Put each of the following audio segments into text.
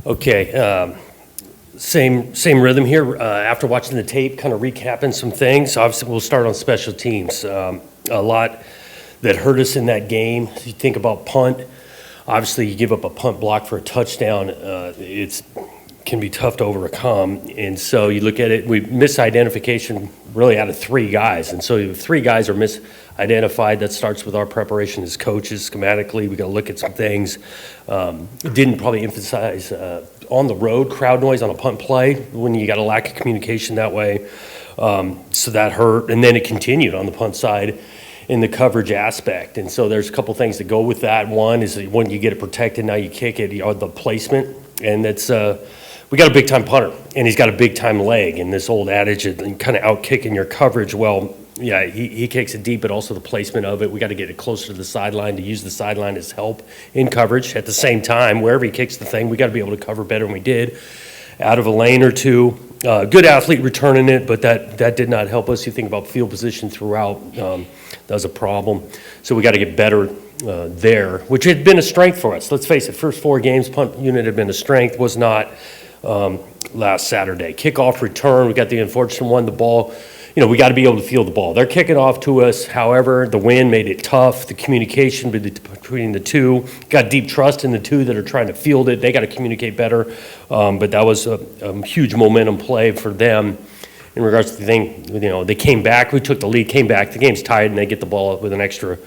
Okay, same rhythm here. After watching the tape, kind of recapping some things. Obviously, we'll start on special teams. A lot that hurt us in that game. You think about punt. Obviously, you give up a punt block for a touchdown. It can be tough to overcome. And so you look at it, we misidentification really out of three guys. And so if three guys are misidentified, that starts with our preparation as coaches schematically. We got to look at some things. Didn't probably emphasize on the road crowd noise on a punt play when you got a lack of communication that way. So that hurt. And then it continued on the punt side in the coverage aspect. And so there's a couple things that go with that. One is that when you get it protected, now you kick it, the placement. And that's we got a big-time punter, and he's got a big-time leg. And this old adage of kind of out-kicking your coverage, well, yeah, he kicks it deep, but also the placement of it. We got to get it closer to the sideline to use the sideline as help in coverage. At the same time, wherever he kicks the thing, we got to be able to cover better than we did. Out of a lane or two, good athlete returning it, but that did not help us. You think about field position throughout, that was a problem. So we got to get better there, which had been a strength for us. Let's face it, first 4 games, punt unit had been a strength, was not last Saturday. Kickoff return, we got the unfortunate one, the ball, we got to be able to field the ball. They're kicking off to us. However, the wind made it tough. The communication between the two, got deep trust in the two that are trying to field it. They got to communicate better. But that was a huge momentum play for them in regards to the thing. They came back. We took the lead, came back. The game's tied, and they get the ball with an extra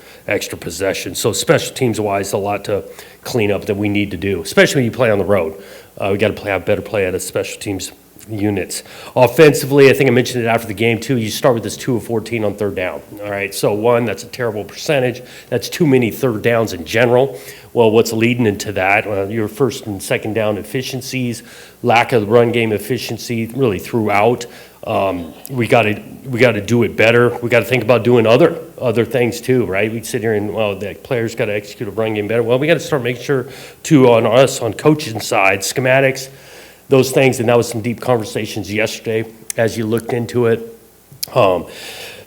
possession. So special teams-wise, a lot to clean up that we need to do, especially when you play on the road. We got to have better play out of special teams units. Offensively, I think I mentioned it after the game too, you start with this 2 of 14 on third down. All right, so one, that's a terrible percentage. That's too many third downs in general. Well, what's leading into that? Your first and second down efficiencies, lack of run game efficiency really throughout. We got to do it better. We got to think about doing other things too, right? We sit here and, the players got to execute a run game better. Well, we got to start making sure too on us, on coaching side, schematics, those things, and that was some deep conversations yesterday as you looked into it.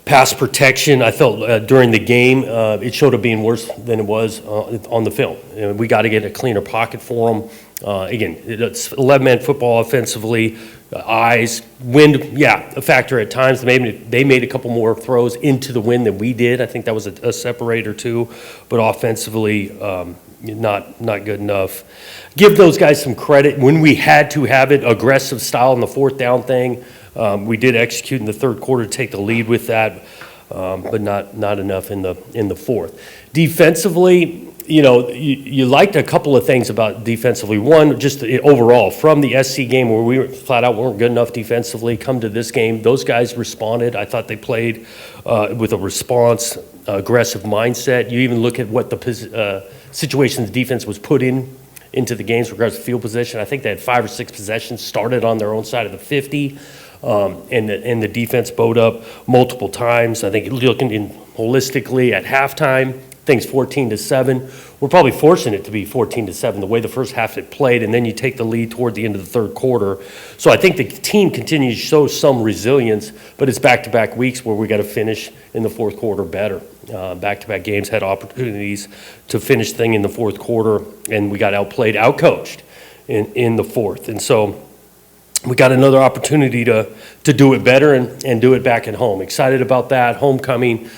Pass protection, I felt during the game, it showed up being worse than it was on the film. We got to get a cleaner pocket for them. Again, it's 11-man football offensively, eyes, wind, a factor at times. They made a couple more throws into the wind than we did. I think that was a separator too, but offensively, not good enough. Give those guys some credit. When we had to have it, aggressive style in the fourth down thing, we did execute in the third quarter to take the lead with that, but not enough in the fourth. Defensively, you liked a couple of things about defensively. One, just overall, from the SC game where we flat out weren't good enough defensively, come to this game, those guys responded. I thought they played with a response, aggressive mindset. You even look at what the situations the defense was put into the games with regards to field position. I think they had 5 or 6 possessions started on their own side of the 50, and the defense bowed up multiple times. I think looking holistically at halftime, things 14-7. We're probably forcing it to be 14-7 the way the first half had played, and then you take the lead toward the end of the third quarter. So I think the team continues to show some resilience, but it's back-to-back weeks where we got to finish in the fourth quarter better. Back-to-back games had opportunities to finish thing in the fourth quarter, and we got outplayed, outcoached in the fourth. And so we got another opportunity to do it better and do it back at home. Excited about that, homecoming.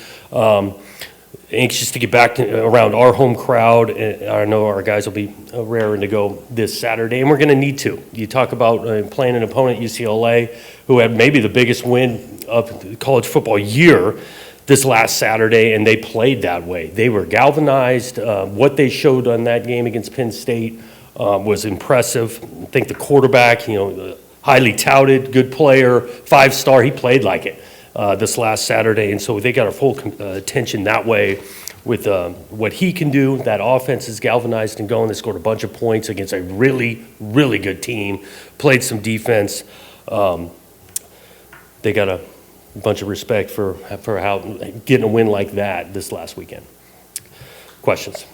Anxious to get back around our home crowd. I know our guys will be raring to go this Saturday, and we're going to need to. You talk about playing an opponent, UCLA, who had maybe the biggest win of the college football year this last Saturday, and they played that way. They were galvanized. What they showed on that game against Penn State was impressive. I think the quarterback, highly touted, good player, 5-star, he played like it. This last Saturday, and so they got our full attention that way with what he can do. That offense is galvanized and going. They scored a bunch of points against a really, really good team, played some defense. They got a bunch of respect for how getting a win like that this last weekend. Questions?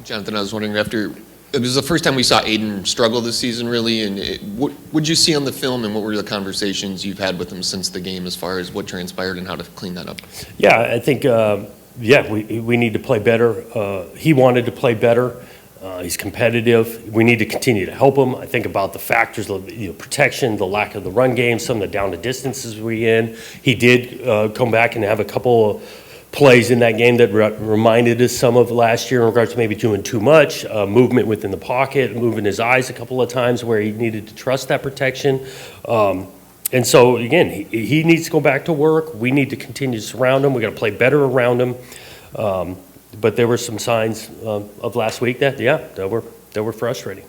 Jonathan, I was wondering, it was the first time we saw Aiden struggle this season, really, and what would you see on the film, and what were the conversations you've had with him since the game as far as what transpired and how to clean that up? Yeah, I think, we need to play better. He wanted to play better. He's competitive. We need to continue to help him. I think about the factors of protection, the lack of the run game, some of the down to distances we're in. He did come back and have a couple of plays in that game that reminded us some of last year in regards to maybe doing too much, movement within the pocket, moving his eyes a couple of times where he needed to trust that protection. And so, again, he needs to go back to work. We need to continue to surround him. We got to play better around him. But there were some signs of last week that were frustrating.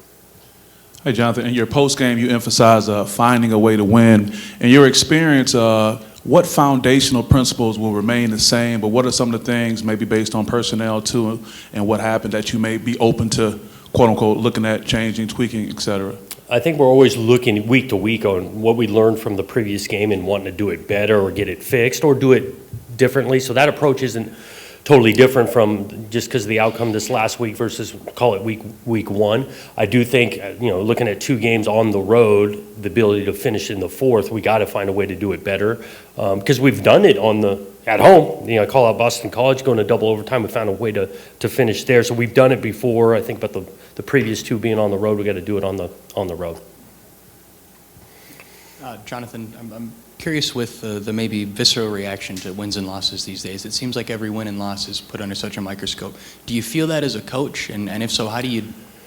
Hey, Jonathan, in your post game, you emphasize finding a way to win. In your experience, what foundational principles will remain the same, but what are some of the things, maybe based on personnel too, and what happened that you may be open to, quote unquote, looking at, changing, tweaking, et cetera? I think we're always looking week to week on what we learned from the previous game and wanting to do it better or get it fixed or do it differently. So that approach isn't totally different from just because of the outcome this last week versus call it week one. I do think, looking at 2 games on the road, the ability to finish in the fourth, we got to find a way to do it better because we've done it at home. I call out Boston College going to double overtime. We found a way to finish there. So we've done it before. I think about the previous 2 being on the road, we got to do it on the road. Jonathan, I'm curious with the maybe visceral reaction to wins and losses these days. It seems like every win and loss is put under such a microscope. Do you feel that as a coach? And if so, how do you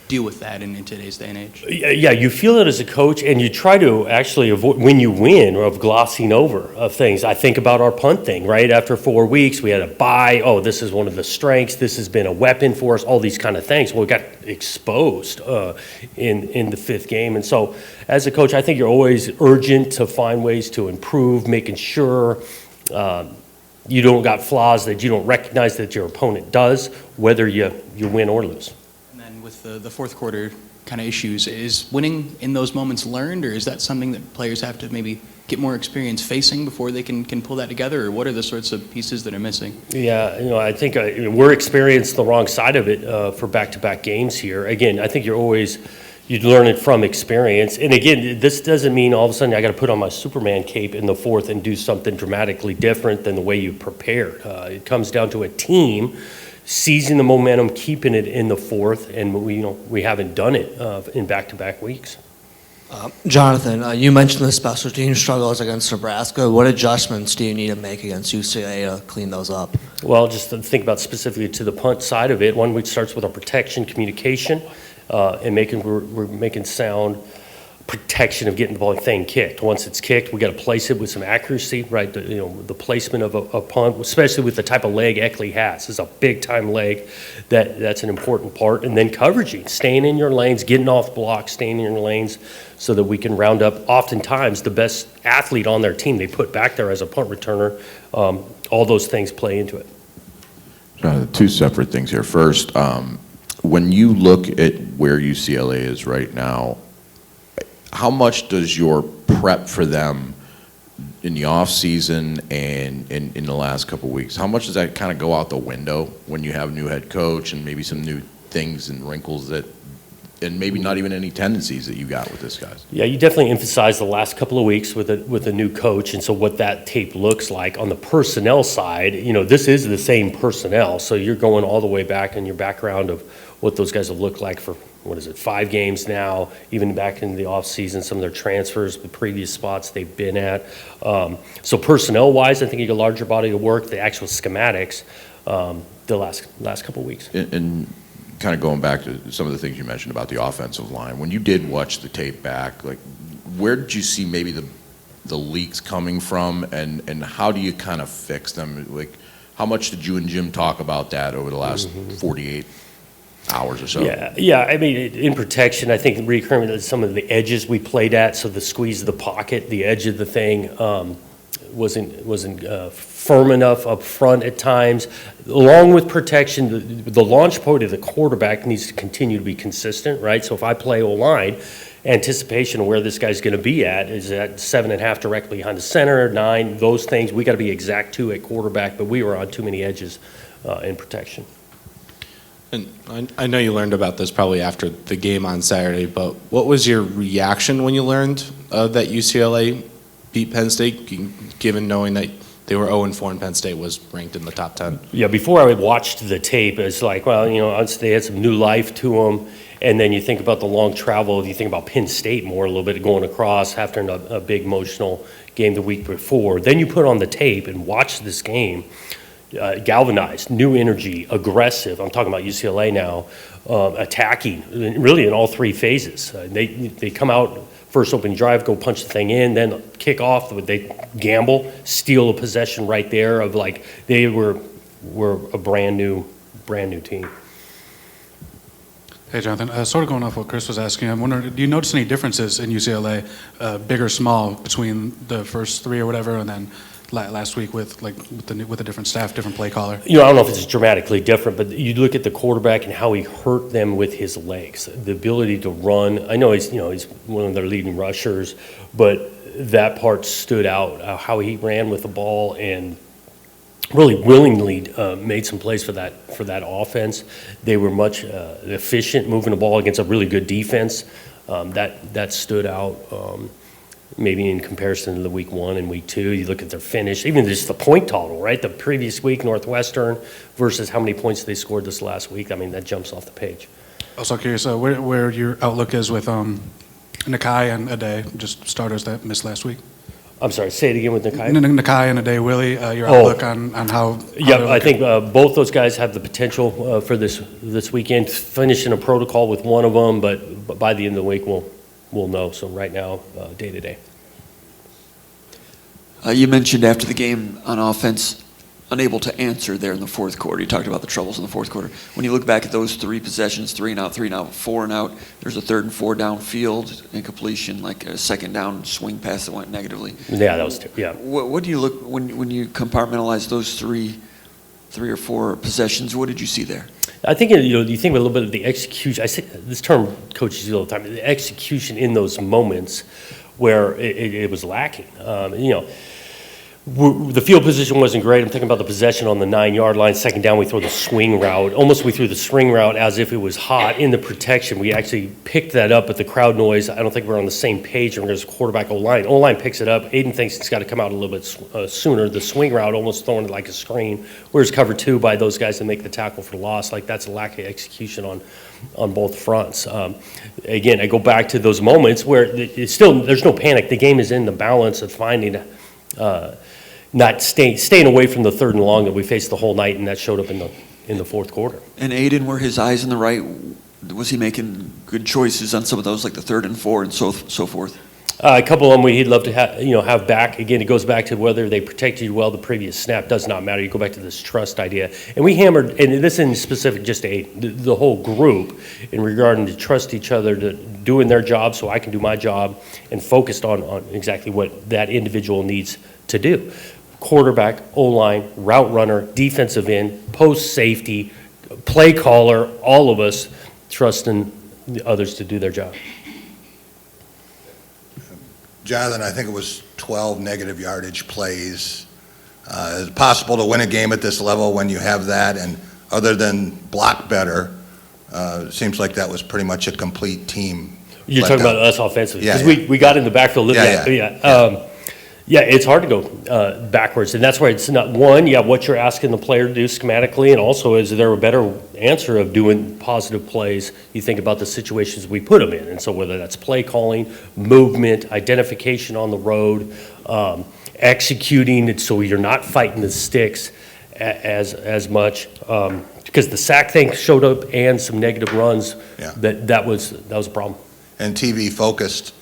deal with that in today's day and age? Yeah, you feel it as a coach, and you try to actually avoid, when you win, of glossing over of things. I think about our punt thing, right? After 4 weeks, we had a bye. Oh, this is one of the strengths. This has been a weapon for us, all these kind of things. Well, we got exposed in the 5th game. And so as a coach, I think you're always urgent to find ways to improve, making sure you don't got flaws that you don't recognize that your opponent does, whether you win or lose. With the fourth quarter kind of issues, is winning in those moments learned, or is that something that players have to maybe get more experience facing before they can pull that together, or what are the sorts of pieces that are missing? Yeah, I think we're experienced the wrong side of it for back-to-back games here. Again, I think you learn it from experience. And again, this doesn't mean all of a sudden I got to put on my Superman cape in the fourth and do something dramatically different than the way you prepared. It comes down to a team seizing the momentum, keeping it in the fourth, and we haven't done it in back-to-back weeks. Jonathan, you mentioned the special team struggles against Nebraska. What adjustments do you need to make against UCLA to clean those up? Well, just to think about specifically to the punt side of it, one which starts with our protection, communication, and we're making sound protection of getting the ball thing kicked. Once it's kicked, we got to place it with some accuracy, right? The placement of a punt, especially with the type of leg Eckley has. It's a big time leg. That's an important part. And then coveraging, staying in your lanes, getting off blocks, staying in your lanes so that we can round up oftentimes the best athlete on their team they put back there as a punt returner. All those things play into it. Jonathan, 2 separate things here. First, when you look at where UCLA is right now, how much does your prep for them in the off season and in the last couple of weeks, how much does that kind of go out the window when you have a new head coach and maybe some new things and wrinkles and maybe not even any tendencies that you got with this guys? Yeah, you definitely emphasize the last couple of weeks with a new coach, and so what that tape looks like on the personnel side. This is the same personnel, so you're going all the way back in your background of what those guys have looked like for 5 games now, even back in the offseason, some of their transfers, the previous spots they've been at. So personnel-wise, I think you get a larger body of work, the actual schematics, the last couple of weeks. And kind of going back to some of the things you mentioned about the offensive line, when you did watch the tape back, like where did you see maybe the leaks coming from, and how do you kind of fix them? Like, how much did you and Jim talk about that over the last 48 hours or so? Yeah. I mean, in protection, I think recurring some of the edges we played at, so the squeeze of the pocket, the edge of the thing wasn't firm enough up front at times. Along with protection, the launch point of the quarterback needs to continue to be consistent, right? So if I play O-line, anticipation of where this guy's going to be at is at 7.5 directly behind the center, 9, those things. We got to be exact 2 at quarterback, but we were on too many edges in protection. And I know you learned about this probably after the game on Saturday, but what was your reaction when you learned that UCLA beat Penn State, given knowing that they were 0-4 and Penn State was ranked in the top 10. Yeah, before I watched the tape, it's like, well, they had some new life to them. And then you think about the long travel, you think about Penn State more a little bit going across after a big emotional game the week before. Then you put on the tape and watch this game, galvanized, new energy, aggressive. I'm talking about UCLA now, attacking, really in all three phases. They come out, first opening drive, go punch the thing in, then kick off, they gamble, steal a possession right there of like they were a brand new team. Hey, Jonathan. Sort of going off what Chris was asking, I'm wondering, do you notice any differences in UCLA, big or small, between the first three or whatever, and then last week with a different staff, different play caller? I don't know if it's dramatically different, but you look at the quarterback and how he hurt them with his legs, the ability to run. I know he's one of their leading rushers, but that part stood out, how he ran with the ball and really willingly made some plays for that offense. They were much efficient moving the ball against a really good defense. That stood out. Maybe in comparison to the week 1 and week 2, you look at their finish, even just the point total, right? The previous week, Northwestern, versus how many points they scored this last week. I mean, that jumps off the page. Also curious where your outlook is with Nakai and Ade, just starters that missed last week. I'm sorry, say it again with Nakai. Nakai and Ade Willie, your outlook on how Yeah, I think both those guys have the potential for this weekend, finishing a protocol with one of them, but by the end of the week, we'll know. So right now, day to day. You mentioned after the game on offense, unable to answer there in the fourth quarter. You talked about the troubles in the fourth quarter. When you look back at those 3 possessions, 3 and out, 3 and out, 4 and out, there's a 3rd and 4 downfield incompletion, like a 2nd down swing pass that went negatively. Yeah, that was yeah. What do you look when you compartmentalize those 3 or 4 possessions? What did you see there? I think you think a little bit of the execution. I say this term coaches use all the time. The execution in those moments where it was lacking. The field position wasn't great. I'm thinking about the possession on the 9-yard line. 2nd down, we throw the swing route. Almost we threw the swing route as if it was hot in the protection. We actually picked that up, but the crowd noise, I don't think we're on the same page. And there's a quarterback O-line. O-line picks it up. Aiden thinks it's got to come out a little bit sooner. The swing route almost throwing it like a screen. Where's cover 2 by those guys that make the tackle for loss. Like that's a lack of execution on both fronts. Again, I go back to those moments where it's still there's no panic. The game is in the balance of finding not staying away from the 3rd and long that we faced the whole night, and that showed up in the fourth quarter. And Aiden, were his eyes in the right? Was he making good choices on some of those, like the 3rd and 4 and so forth? A couple of them he'd love to have back. Again, it goes back to whether they protected you well the previous snap. Does not matter. You go back to this trust idea. And we hammered, and this isn't specific just to Aiden, the whole group in regarding to trust each other, to doing their job so I can do my job, and focused on exactly what that individual needs to do. Quarterback, O-line, route runner, defensive end, post safety, play caller, all of us trusting the others to do their job. Jonathan, I think it was 12 negative yardage plays. Is it possible to win a game at this level when you have that? And other than block better, it seems like that was pretty much a complete team. You're talking about us offensively. Yeah, Because we got in the backfield. Yeah. It's hard to go backwards, and that's why it's not one. What you're asking the player to do schematically, and also is there a better answer of doing positive plays? You think about the situations we put them in, and so whether that's play calling, movement, identification on the road, executing it so you're not fighting the sticks as much. Because the sack thing showed up and some negative runs. Yeah. That was a problem. And TV focused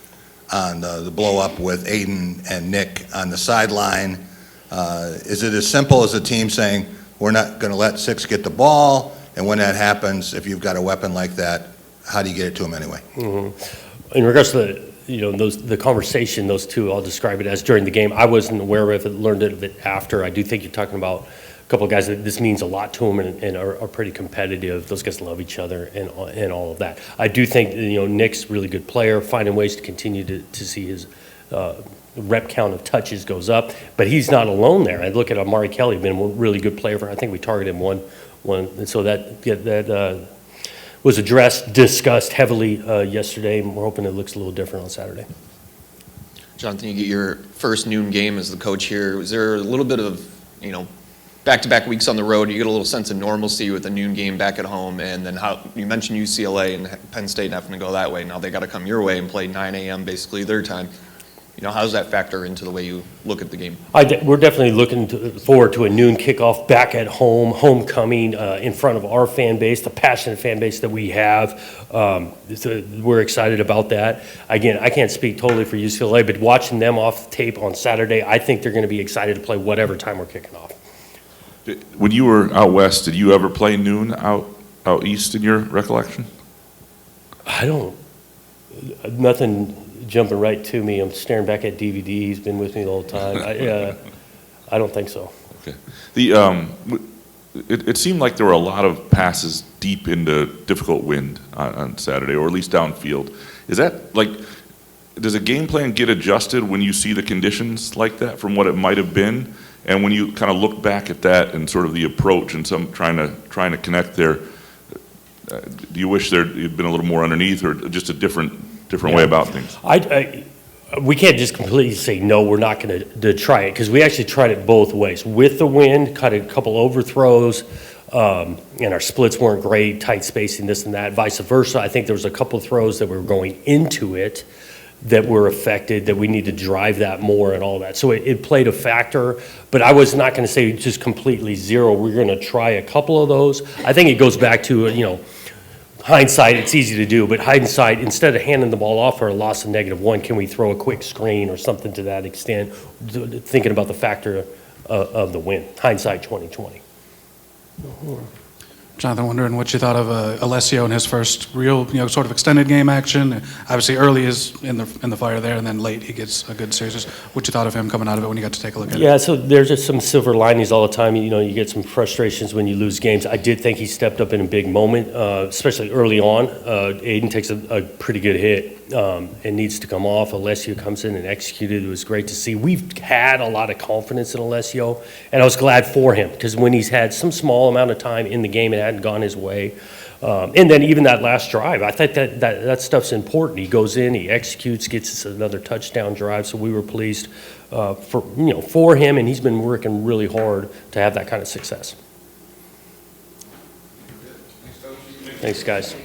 on the blow-up with Aiden and Nick on the sideline. Is it as simple as a team saying, we're not going to let 6 get the ball, and when that happens, if you've got a weapon like that, how do you get it to him anyway? Mm-hmm. In regards to the conversation, those two, I'll describe it as during the game. I wasn't aware of it, learned it a bit after. I do think you're talking about a couple of guys that this means a lot to them and are pretty competitive. Those guys love each other and all of that. I do think Nick's a really good player, finding ways to continue to see his rep count of touches goes up, but he's not alone there. I look at Amari Kelly, been a really good player I think we targeted him one, and so that was discussed heavily yesterday, and we're hoping it looks a little different on Saturday. Jonathan, you get your first noon game as the coach here. Was there a little bit of, back-to-back weeks on the road, you get a little sense of normalcy with a noon game back at home, and then how you mentioned UCLA and Penn State having to go that way. Now they got to come your way and play 9 a.m. basically their time. How does that factor into the way you look at the game? We're definitely looking forward to a noon kickoff back at home, homecoming in front of our fan base, the passionate fan base that we have. We're excited about that. Again, I can't speak totally for UCLA, but watching them off tape on Saturday, I think they're going to be excited to play whatever time we're kicking off. When you were out west, did you ever play noon out east in your recollection? Nothing jumping right to me. I'm staring back at DVD. He's been with me the whole time. I don't think so. Okay. It seemed like there were a lot of passes deep into difficult wind on Saturday, or at least downfield. Is that does a game plan get adjusted when you see the conditions like that from what it might have been? And when you kind of look back at that and sort of the approach and some trying to connect there, do you wish there'd been a little more underneath, or just a different way about things? We can't just completely say, no, we're not going to try it, because we actually tried it both ways. With the wind, cut a couple overthrows, and our splits weren't great, tight spacing, this and that, vice versa. I think there was a couple of throws that were going into it that were affected, that we need to drive that more and all that. So it played a factor, but I was not going to say just completely zero. We're going to try a couple of those. I think it goes back to, hindsight, it's easy to do, but hindsight, instead of handing the ball off for a loss of -1, can we throw a quick screen or something to that extent, thinking about the factor of the win. Hindsight 2020. Jonathan, wondering what you thought of Alessio in his first real, sort of extended game action. Obviously, early is in the fire there, and then late he gets a good series. What you thought of him coming out of it when you got to take a look at it? Yeah, so there's just some silver linings all the time. You get some frustrations when you lose games. I did think he stepped up in a big moment, especially early on. Aiden takes a pretty good hit and needs to come off. Alessio comes in and executed. It was great to see. We've had a lot of confidence in Alessio, and I was glad for him, because when he's had some small amount of time in the game and hadn't gone his way, and then even that last drive, I think that stuff's important. He goes in, he executes, gets us another touchdown drive, so we were pleased for him, and he's been working really hard to have that kind of success. Thanks, guys.